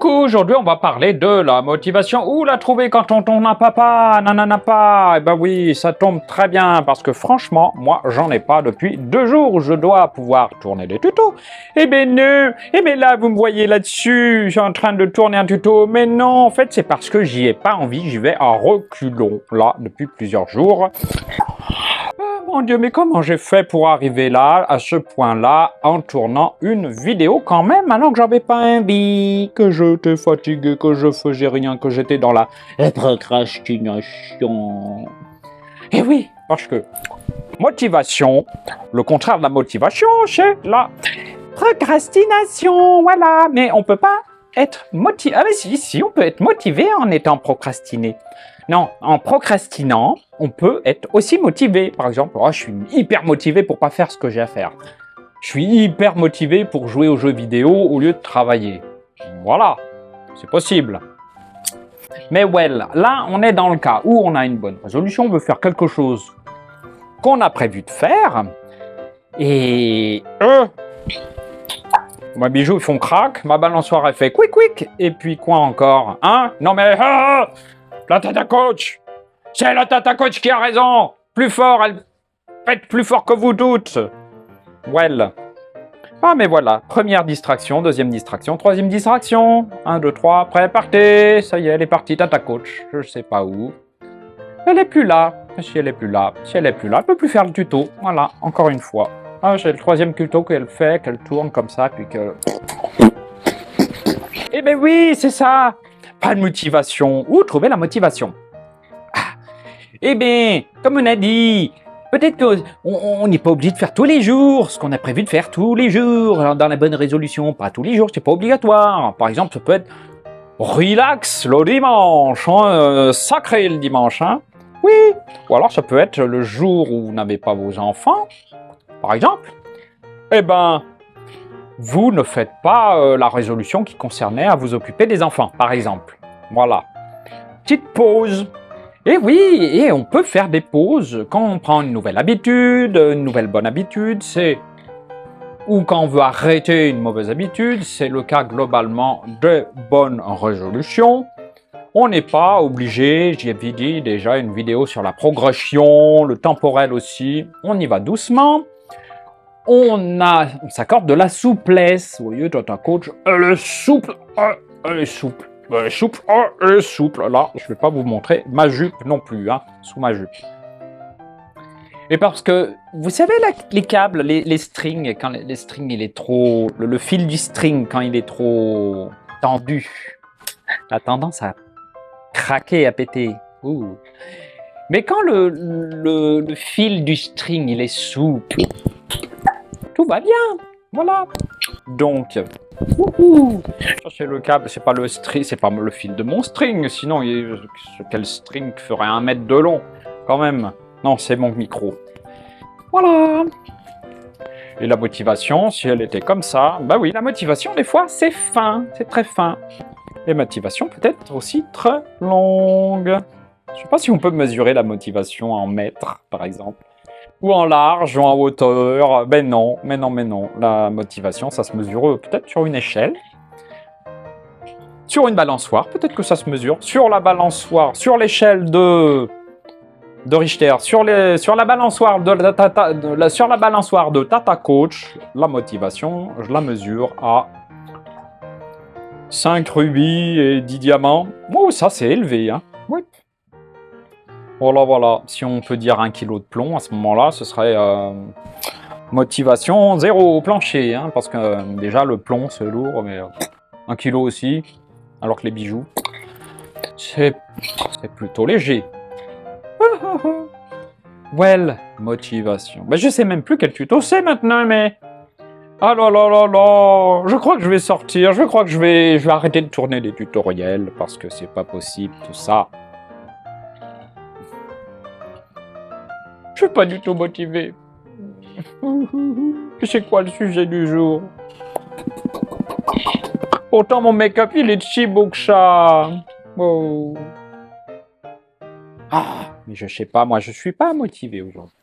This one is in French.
Coucou, aujourd'hui on va parler de la motivation. Où la trouver quand on tombe un papa? Nanana pas. Eh ben oui, ça tombe très bien parce que franchement, moi j'en ai pas depuis 2 jours. Je dois pouvoir tourner des tutos. Eh ben non. Eh ben là, vous me voyez là-dessus, je suis en train de tourner un tuto. Mais non, en fait c'est parce que j'y ai pas envie. J'y vais en reculons là depuis plusieurs jours. Mon Dieu, mais comment j'ai fait pour arriver là, à ce point-là, en tournant une vidéo quand même, alors que j'avais pas envie, que j'étais fatigué, que je faisais rien, que j'étais dans la procrastination. Et oui, parce que motivation, le contraire de la motivation, c'est la procrastination, voilà. Mais on peut pas être motivé. Ah mais si, on peut être motivé en étant procrastiné. Non, en procrastinant, on peut être aussi motivé. Par exemple, je suis hyper motivé pour pas faire ce que j'ai à faire. Je suis hyper motivé pour jouer aux jeux vidéo au lieu de travailler. Voilà, c'est possible. Mais well, là, on est dans le cas où on a une bonne résolution, on veut faire quelque chose qu'on a prévu de faire. Et... mes bijoux, ils font crack, ma balançoire, elle fait quick. Et puis quoi encore? Hein? Non mais... la Tata Coach! C'est la Tata Coach qui a raison! Plus fort, elle pète plus fort que vous toutes! Well. Ah mais voilà, première distraction, deuxième distraction, troisième distraction. 1, 2, 3, prêt, partez! Ça y est, elle est partie, Tata Coach. Je sais pas où. Elle est plus là. Si elle est plus là, elle peut plus faire le tuto. Voilà, encore une fois. Ah, j'ai le troisième tuto qu'elle fait, qu'elle tourne comme ça, puis que... Eh ben oui, c'est ça! Pas de motivation. Où trouver la motivation? Eh bien, comme on a dit, peut-être qu'on n'est pas obligé de faire tous les jours ce qu'on a prévu de faire tous les jours. Alors, dans la bonne résolution, pas tous les jours, c'est pas obligatoire. Par exemple, ça peut être relax le dimanche, hein, sacré le dimanche. Hein. Oui, ou alors ça peut être le jour où vous n'avez pas vos enfants, par exemple. Eh ben, vous ne faites pas la résolution qui concernait à vous occuper des enfants, par exemple. Voilà. Petite pause. Et oui, et on peut faire des pauses quand on prend une nouvelle habitude, une nouvelle bonne habitude, c'est... Ou quand on veut arrêter une mauvaise habitude, c'est le cas globalement de bonnes résolutions. On n'est pas obligé, j'y ai dit déjà une vidéo sur la progression, le temporel aussi, on y va doucement. On s'accorde de la souplesse. Vous voyez, Tata Coach, elle est souple, elle est souple. Elle est souple, elle est souple. Là, je ne vais pas vous montrer ma jupe non plus, hein, sous ma jupe. Et parce que, vous savez, là, les câbles, les strings, quand les strings, il est trop... Le fil du string, quand il est trop tendu, a tendance à craquer, à péter. Ouh. Mais quand le fil du string, il est souple, tout va bien, voilà. Donc, c'est le câble, c'est pas le string, c'est pas le fil de mon string, sinon quel string ferait 1 mètre de long, quand même. Non, c'est mon micro. Voilà. Et la motivation, si elle était comme ça, bah oui, la motivation, des fois, c'est fin, c'est très fin. Et motivation peut être aussi très longue. Je sais pas si on peut mesurer la motivation en mètres, par exemple. Ou en large, ou en hauteur. Ben non, mais non. La motivation, ça se mesure peut-être sur une échelle. Sur une balançoire, peut-être que ça se mesure. Sur la balançoire, sur l'échelle de Richter, sur la balançoire de Tata Coach, la motivation, je la mesure à 5 rubis et 10 diamants. Oh, ça c'est élevé, hein. Oui. Voilà. Si on peut dire 1 kilo de plomb, à ce moment-là, ce serait motivation 0 au plancher, hein, parce que déjà le plomb c'est lourd, mais 1 kilo aussi, alors que les bijoux, c'est plutôt léger. Well, motivation. Ben, je sais même plus quel tuto c'est maintenant, mais... Ah là, je crois que je vais sortir, je crois que je vais arrêter de tourner des tutoriels, parce que c'est pas possible, tout ça. Je suis pas du tout motivé. C'est quoi le sujet du jour? Pourtant mon make-up il est si beau que ça. Oh. Ah, mais je sais pas, moi je suis pas motivé aujourd'hui.